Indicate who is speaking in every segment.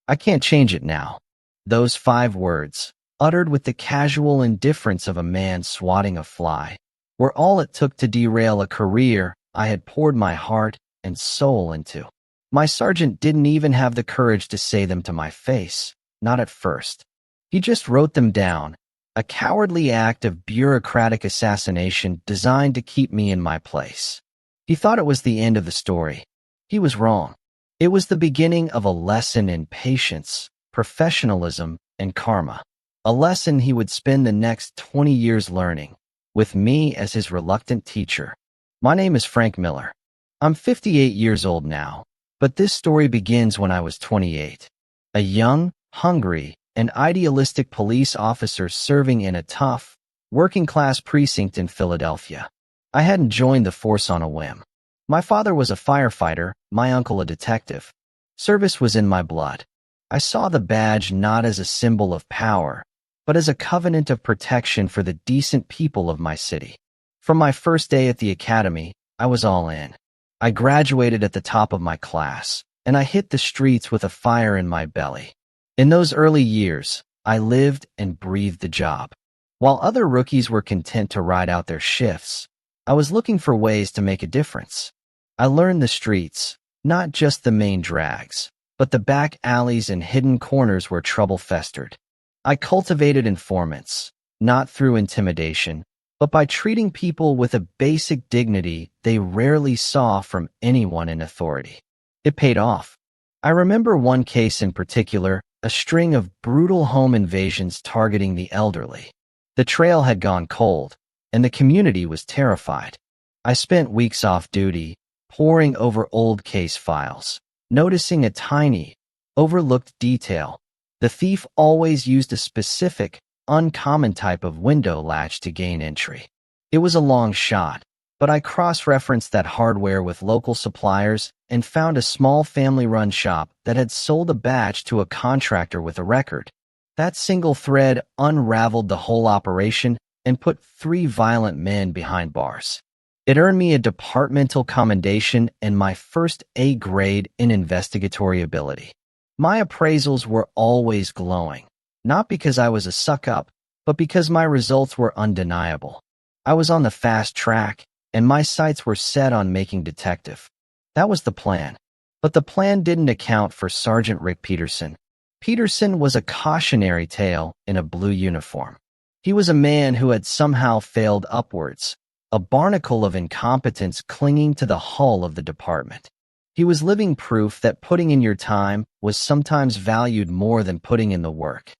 Speaker 1: I can't change it now. Those 5 words, uttered with the casual indifference of a man swatting a fly, were all it took to derail a career I had poured my heart and soul into. My sergeant didn't even have the courage to say them to my face, not at first. He just wrote them down, a cowardly act of bureaucratic assassination designed to keep me in my place. He thought it was the end of the story. He was wrong. It was the beginning of a lesson in patience, professionalism, and karma. A lesson he would spend the next 20 years learning, with me as his reluctant teacher. My name is Frank Miller. I'm 58 years old now, but this story begins when I was 28. A young, hungry, and idealistic police officer serving in a tough, working-class precinct in Philadelphia. I hadn't joined the force on a whim. My father was a firefighter, my uncle a detective. Service was in my blood. I saw the badge not as a symbol of power, but as a covenant of protection for the decent people of my city. From my first day at the academy, I was all in. I graduated at the top of my class, and I hit the streets with a fire in my belly. In those early years, I lived and breathed the job. While other rookies were content to ride out their shifts, I was looking for ways to make a difference. I learned the streets, not just the main drags, but the back alleys and hidden corners where trouble festered. I cultivated informants, not through intimidation, but by treating people with a basic dignity they rarely saw from anyone in authority. It paid off. I remember one case in particular, a string of brutal home invasions targeting the elderly. The trail had gone cold, and the community was terrified. I spent weeks off duty, poring over old case files, noticing a tiny, overlooked detail. The thief always used a specific, uncommon type of window latch to gain entry. It was a long shot, but I cross-referenced that hardware with local suppliers and found a small family-run shop that had sold a batch to a contractor with a record. That single thread unraveled the whole operation and put 3 violent men behind bars. It earned me a departmental commendation and my first A grade in investigatory ability. My appraisals were always glowing, not because I was a suck-up, but because my results were undeniable. I was on the fast track, and my sights were set on making detective. That was the plan. But the plan didn't account for Sergeant Rick Peterson. Peterson was a cautionary tale in a blue uniform. He was a man who had somehow failed upwards, a barnacle of incompetence clinging to the hull of the department. He was living proof that putting in your time was sometimes valued more than putting in the work.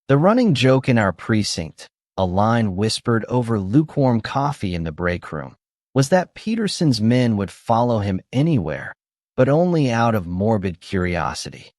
Speaker 1: The running joke in our precinct, a line whispered over lukewarm coffee in the break room, was that Peterson's men would follow him anywhere, but only out of morbid curiosity.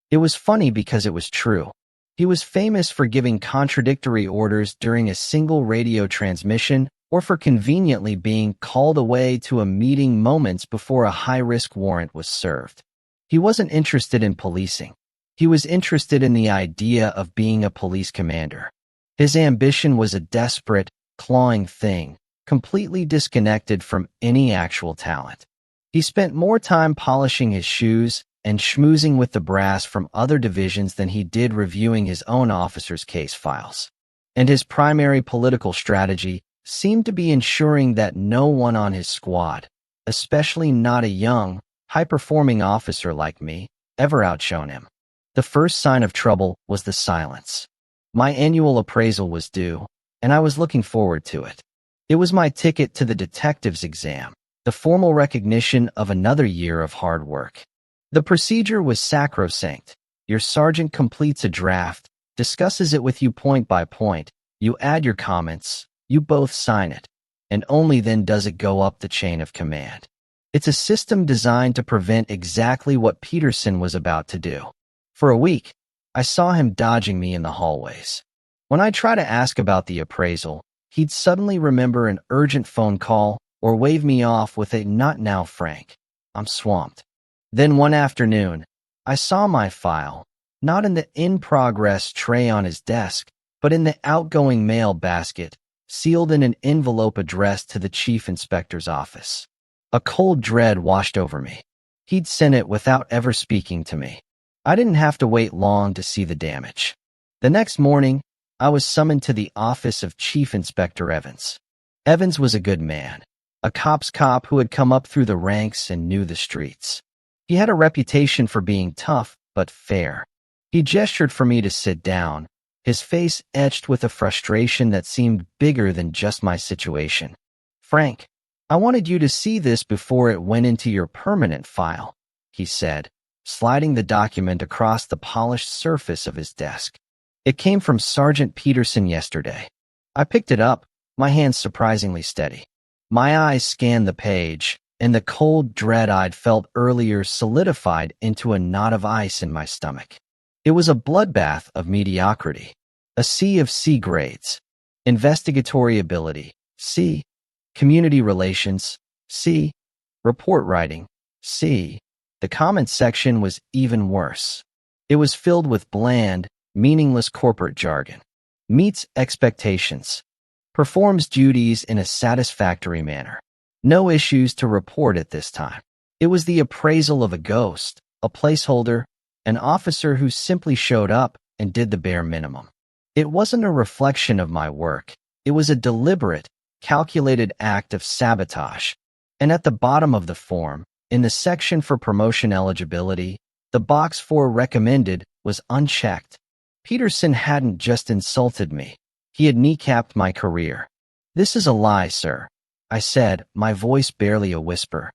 Speaker 1: It was funny because it was true. He was famous for giving contradictory orders during a single radio transmission or for conveniently being called away to a meeting moments before a high-risk warrant was served. He wasn't interested in policing. He was interested in the idea of being a police commander. His ambition was a desperate, clawing thing, completely disconnected from any actual talent. He spent more time polishing his shoes and schmoozing with the brass from other divisions than he did reviewing his own officers' case files. And his primary political strategy seemed to be ensuring that no one on his squad, especially not a young, high-performing officer like me, ever outshone him. The first sign of trouble was the silence. My annual appraisal was due, and I was looking forward to it. It was my ticket to the detective's exam, the formal recognition of another year of hard work. The procedure was sacrosanct. Your sergeant completes a draft, discusses it with you point by point, you add your comments, you both sign it, and only then does it go up the chain of command. It's a system designed to prevent exactly what Peterson was about to do. For a week, I saw him dodging me in the hallways. When I try to ask about the appraisal, he'd suddenly remember an urgent phone call or wave me off with a "not now, Frank. I'm swamped." Then one afternoon, I saw my file, not in the in-progress tray on his desk, but in the outgoing mail basket, sealed in an envelope addressed to the chief inspector's office. A cold dread washed over me. He'd sent it without ever speaking to me. I didn't have to wait long to see the damage. The next morning, I was summoned to the office of Chief Inspector Evans. Evans was a good man, a cop's cop who had come up through the ranks and knew the streets. He had a reputation for being tough but fair. He gestured for me to sit down, his face etched with a frustration that seemed bigger than just my situation. "Frank, I wanted you to see this before it went into your permanent file," he said, sliding the document across the polished surface of his desk. "It came from Sergeant Peterson yesterday." I picked it up, my hands surprisingly steady. My eyes scanned the page, and the cold dread I'd felt earlier solidified into a knot of ice in my stomach. It was a bloodbath of mediocrity, a sea of C grades. Investigatory ability, C. Community relations, C. Report writing, C. The comment section was even worse. It was filled with bland, meaningless corporate jargon. Meets expectations. Performs duties in a satisfactory manner. No issues to report at this time. It was the appraisal of a ghost, a placeholder, an officer who simply showed up and did the bare minimum. It wasn't a reflection of my work. It was a deliberate, calculated act of sabotage. And at the bottom of the form, in the section for promotion eligibility, the box for recommended was unchecked. Peterson hadn't just insulted me. He had kneecapped my career. "This is a lie, sir," I said, my voice barely a whisper.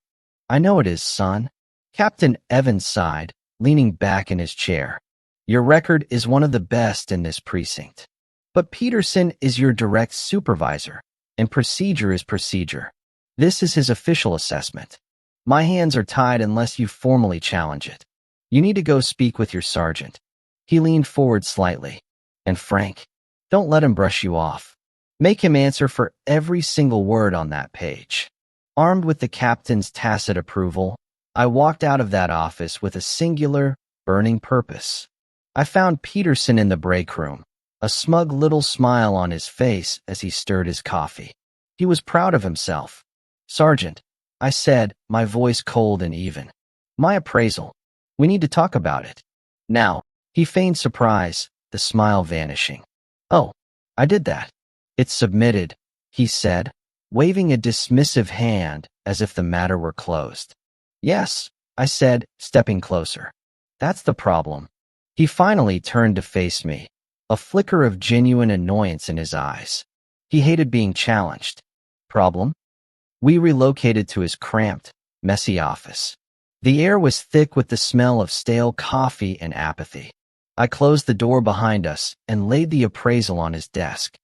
Speaker 1: "I know it is, son." Captain Evans sighed, leaning back in his chair. "Your record is one of the best in this precinct. But Peterson is your direct supervisor, and procedure is procedure. This is his official assessment. My hands are tied unless you formally challenge it. You need to go speak with your sergeant." He leaned forward slightly. "And Frank, don't let him brush you off. Make him answer for every single word on that page." Armed with the captain's tacit approval, I walked out of that office with a singular, burning purpose. I found Peterson in the break room, a smug little smile on his face as he stirred his coffee. He was proud of himself. "Sergeant," I said, my voice cold and even. "My appraisal. We need to talk about it." "Now." He feigned surprise, the smile vanishing. "Oh, I did that. It's submitted," he said, waving a dismissive hand as if the matter were closed. "Yes," I said, stepping closer. "That's the problem." He finally turned to face me, a flicker of genuine annoyance in his eyes. He hated being challenged. "Problem?" We relocated to his cramped, messy office. The air was thick with the smell of stale coffee and apathy. I closed the door behind us and laid the appraisal on his desk.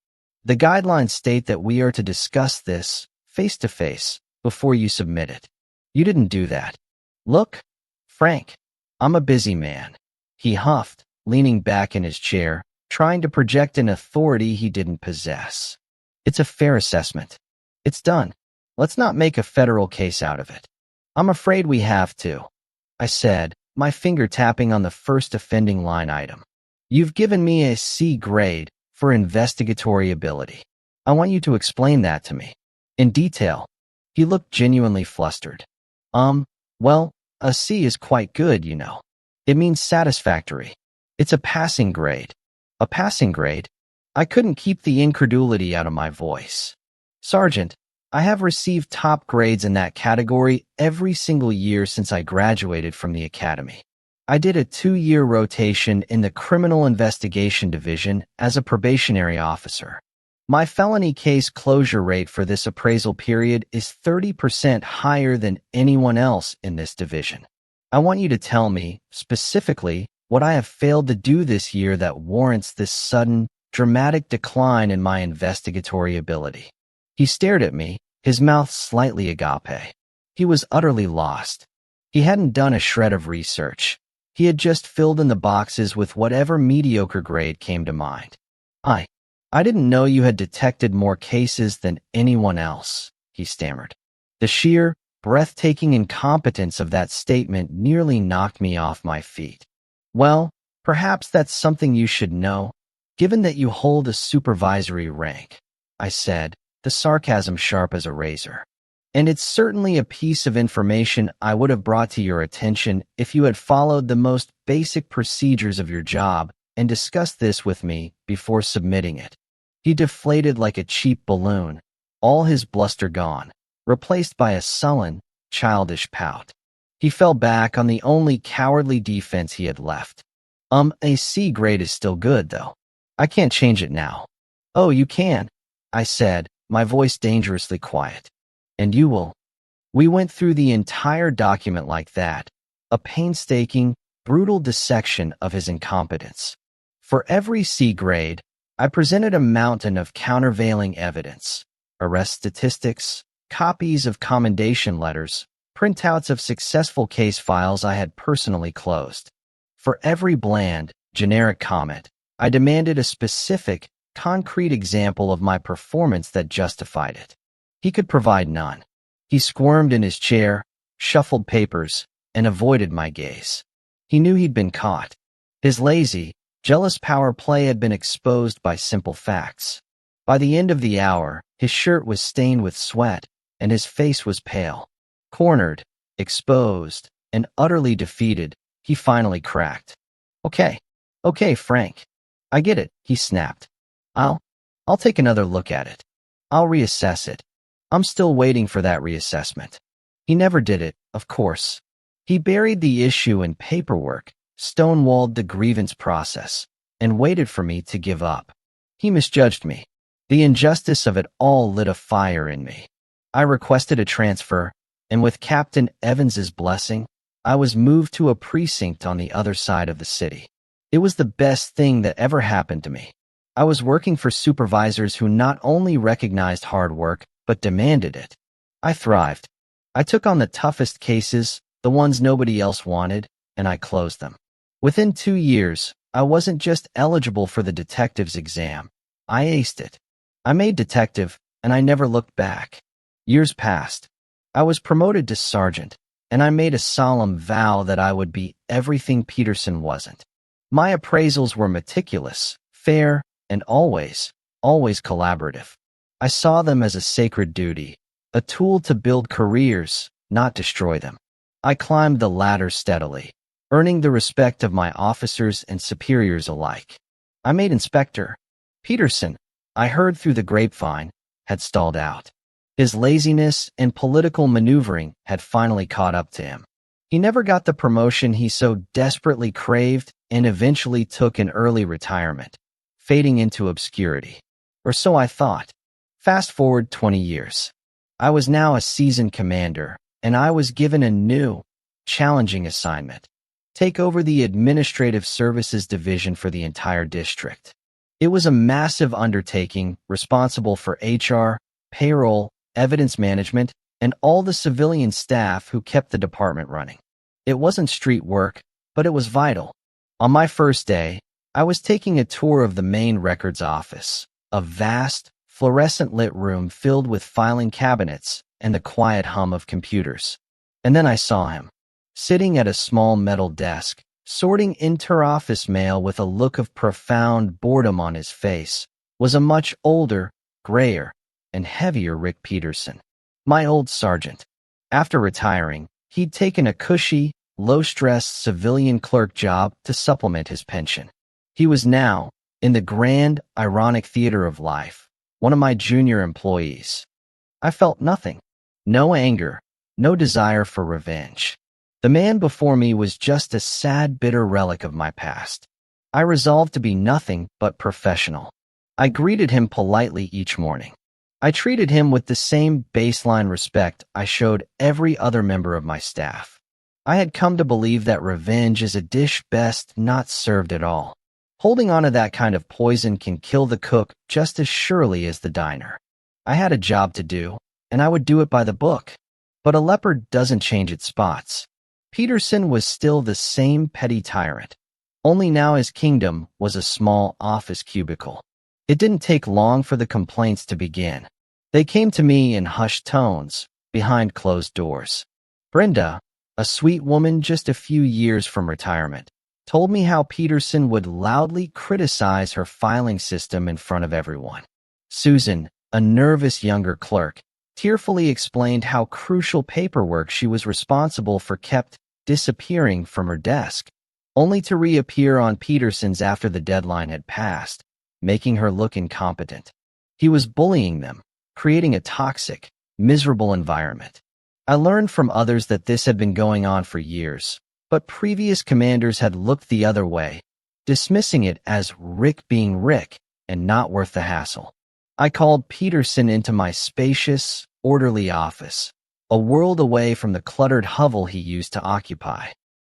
Speaker 1: "The guidelines state that we are to discuss this face-to-face before you submit it. You didn't do that. Look, Frank, I'm a busy man." He huffed, leaning back in his chair, trying to project an authority he didn't possess. "It's a fair assessment. It's done. Let's not make a federal case out of it." "I'm afraid we have to," I said, my finger tapping on the first offending line item. "You've given me a C grade for investigatory ability. I want you to explain that to me. In detail." He looked genuinely flustered. Well, a C is quite good, you know. It means satisfactory. It's a passing grade." "A passing grade?" I couldn't keep the incredulity out of my voice. "Sergeant, I have received top grades in that category every single year since I graduated from the academy. I did a 2-year rotation in the Criminal Investigation Division as a probationary officer. My felony case closure rate for this appraisal period is 30% higher than anyone else in this division. I want you to tell me, specifically, what I have failed to do this year that warrants this sudden, dramatic decline in my investigatory ability." He stared at me, his mouth slightly agape. He was utterly lost. He hadn't done a shred of research. He had just filled in the boxes with whatever mediocre grade came to mind. I didn't know you had detected more cases than anyone else," he stammered. The sheer, breathtaking incompetence of that statement nearly knocked me off my feet. "Well, perhaps that's something you should know, given that you hold a supervisory rank," I said, the sarcasm sharp as a razor. And it's certainly a piece of information I would have brought to your attention if you had followed the most basic procedures of your job and discussed this with me before submitting it. He deflated like a cheap balloon, all his bluster gone, replaced by a sullen, childish pout. He fell back on the only cowardly defense he had left. A C grade is still good, though. I can't change it now. Oh, you can, I said, my voice dangerously quiet. And you will. We went through the entire document like that, a painstaking, brutal dissection of his incompetence. For every C grade, I presented a mountain of countervailing evidence, arrest statistics, copies of commendation letters, printouts of successful case files I had personally closed. For every bland, generic comment, I demanded a specific, concrete example of my performance that justified it. He could provide none. He squirmed in his chair, shuffled papers, and avoided my gaze. He knew he'd been caught. His lazy, jealous power play had been exposed by simple facts. By the end of the hour, his shirt was stained with sweat, and his face was pale. Cornered, exposed, and utterly defeated, he finally cracked. Okay, Frank. I get it, he snapped. I'll take another look at it. I'll reassess it. I'm still waiting for that reassessment. He never did it, of course. He buried the issue in paperwork, stonewalled the grievance process, and waited for me to give up. He misjudged me. The injustice of it all lit a fire in me. I requested a transfer, and with Captain Evans's blessing, I was moved to a precinct on the other side of the city. It was the best thing that ever happened to me. I was working for supervisors who not only recognized hard work, but demanded it. I thrived. I took on the toughest cases, the ones nobody else wanted, and I closed them. Within 2 years, I wasn't just eligible for the detective's exam. I aced it. I made detective, and I never looked back. Years passed. I was promoted to sergeant, and I made a solemn vow that I would be everything Peterson wasn't. My appraisals were meticulous, fair, and always collaborative. I saw them as a sacred duty, a tool to build careers, not destroy them. I climbed the ladder steadily, earning the respect of my officers and superiors alike. I made inspector. Peterson, I heard through the grapevine, had stalled out. His laziness and political maneuvering had finally caught up to him. He never got the promotion he so desperately craved and eventually took an early retirement, fading into obscurity. Or so I thought. Fast forward 20 years. I was now a seasoned commander, and I was given a new, challenging assignment. Take over the Administrative Services Division for the entire district. It was a massive undertaking responsible for HR, payroll, evidence management, and all the civilian staff who kept the department running. It wasn't street work, but it was vital. On my first day, I was taking a tour of the main records office, a vast, fluorescent-lit room filled with filing cabinets and the quiet hum of computers. And then I saw him, sitting at a small metal desk, sorting inter-office mail with a look of profound boredom on his face, was a much older, grayer, and heavier Rick Peterson, my old sergeant. After retiring, he'd taken a cushy, low-stress civilian clerk job to supplement his pension. He was now, in the grand, ironic theater of life, one of my junior employees. I felt nothing. No anger, no desire for revenge. The man before me was just a sad, bitter relic of my past. I resolved to be nothing but professional. I greeted him politely each morning. I treated him with the same baseline respect I showed every other member of my staff. I had come to believe that revenge is a dish best not served at all. Holding on to that kind of poison can kill the cook just as surely as the diner. I had a job to do, and I would do it by the book. But a leopard doesn't change its spots. Peterson was still the same petty tyrant, only now his kingdom was a small office cubicle. It didn't take long for the complaints to begin. They came to me in hushed tones, behind closed doors. Brenda, a sweet woman just a few years from retirement, told me how Peterson would loudly criticize her filing system in front of everyone. Susan, a nervous younger clerk, tearfully explained how crucial paperwork she was responsible for kept disappearing from her desk, only to reappear on Peterson's after the deadline had passed, making her look incompetent. He was bullying them, creating a toxic, miserable environment. I learned from others that this had been going on for years, but previous commanders had looked the other way, dismissing it as Rick being Rick and not worth the hassle. I called Peterson into my spacious, orderly office, a world away from the cluttered hovel he used to occupy.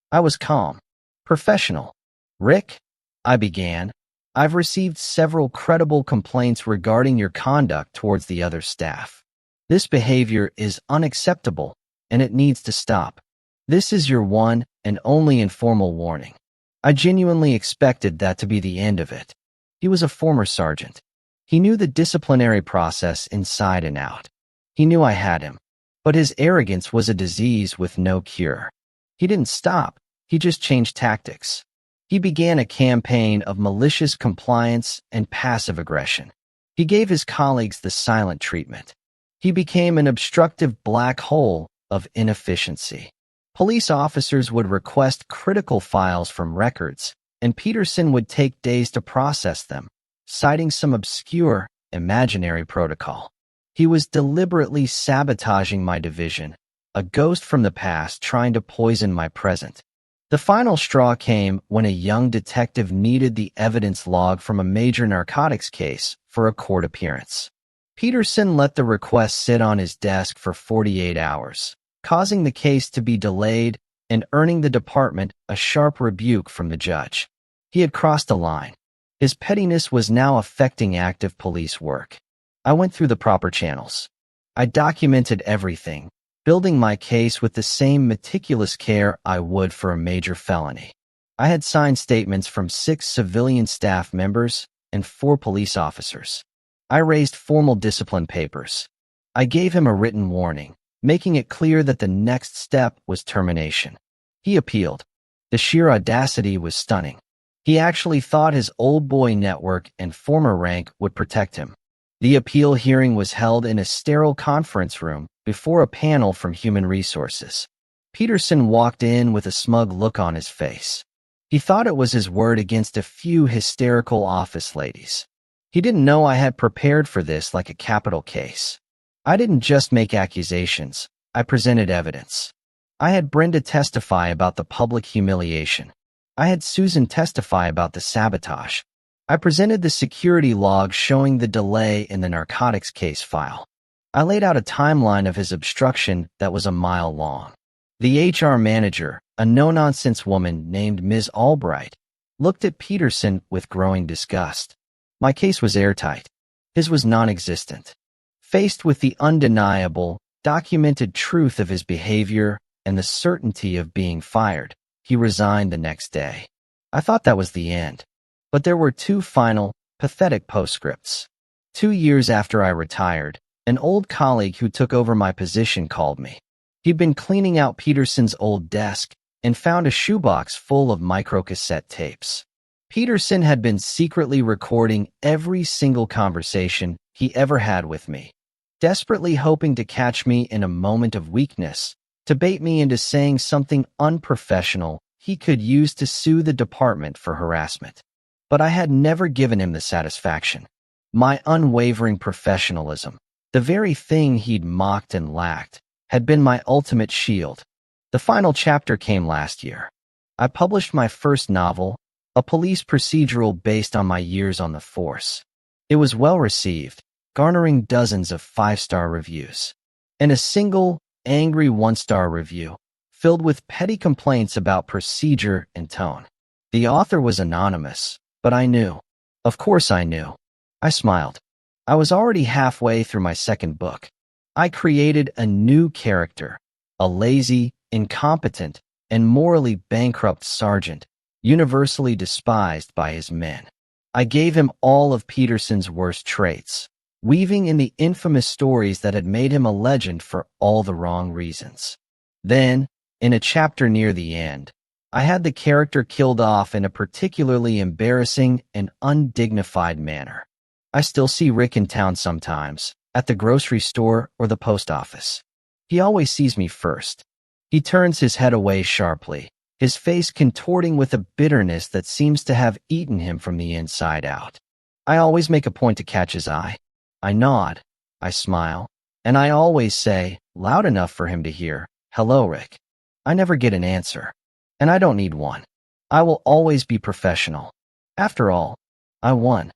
Speaker 1: I was calm, professional. "Rick," I began, "I've received several credible complaints regarding your conduct towards the other staff. This behavior is unacceptable, and it needs to stop. This is your one and only informal warning." I genuinely expected that to be the end of it. He was a former sergeant. He knew the disciplinary process inside and out. He knew I had him, but his arrogance was a disease with no cure. He didn't stop, he just changed tactics. He began a campaign of malicious compliance and passive aggression. He gave his colleagues the silent treatment. He became an obstructive black hole of inefficiency. Police officers would request critical files from records, and Peterson would take days to process them, citing some obscure, imaginary protocol. He was deliberately sabotaging my division, a ghost from the past trying to poison my present. The final straw came when a young detective needed the evidence log from a major narcotics case for a court appearance. Peterson let the request sit on his desk for 48 hours, causing the case to be delayed and earning the department a sharp rebuke from the judge. He had crossed a line. His pettiness was now affecting active police work. I went through the proper channels. I documented everything, building my case with the same meticulous care I would for a major felony. I had signed statements from 6 civilian staff members and 4 police officers. I raised formal discipline papers. I gave him a written warning, making it clear that the next step was termination. He appealed. The sheer audacity was stunning. He actually thought his old boy network and former rank would protect him. The appeal hearing was held in a sterile conference room before a panel from Human Resources. Peterson walked in with a smug look on his face. He thought it was his word against a few hysterical office ladies. He didn't know I had prepared for this like a capital case. I didn't just make accusations, I presented evidence. I had Brenda testify about the public humiliation. I had Susan testify about the sabotage. I presented the security log showing the delay in the narcotics case file. I laid out a timeline of his obstruction that was a mile long. The HR manager, a no-nonsense woman named Ms. Albright, looked at Peterson with growing disgust. My case was airtight. His was non-existent. Faced with the undeniable, documented truth of his behavior and the certainty of being fired, he resigned the next day. I thought that was the end. But there were 2 final, pathetic postscripts. 2 years after I retired, an old colleague who took over my position called me. He'd been cleaning out Peterson's old desk and found a shoebox full of microcassette tapes. Peterson had been secretly recording every single conversation he ever had with me, desperately hoping to catch me in a moment of weakness, to bait me into saying something unprofessional he could use to sue the department for harassment. But I had never given him the satisfaction. My unwavering professionalism, the very thing he'd mocked and lacked, had been my ultimate shield. The final chapter came last year. I published my first novel, a police procedural based on my years on the force. It was well received, garnering dozens of 5-star reviews, and a single, angry 1-star review, filled with petty complaints about procedure and tone. The author was anonymous, but I knew. Of course I knew. I smiled. I was already halfway through my second book. I created a new character, a lazy, incompetent, and morally bankrupt sergeant, universally despised by his men. I gave him all of Peterson's worst traits, weaving in the infamous stories that had made him a legend for all the wrong reasons. Then, in a chapter near the end, I had the character killed off in a particularly embarrassing and undignified manner. I still see Rick in town sometimes, at the grocery store, or the post office. He always sees me first. He turns his head away sharply, his face contorting with a bitterness that seems to have eaten him from the inside out. I always make a point to catch his eye. I nod, I smile, and I always say, loud enough for him to hear, "Hello, Rick." I never get an answer, and I don't need one. I will always be professional. After all, I won.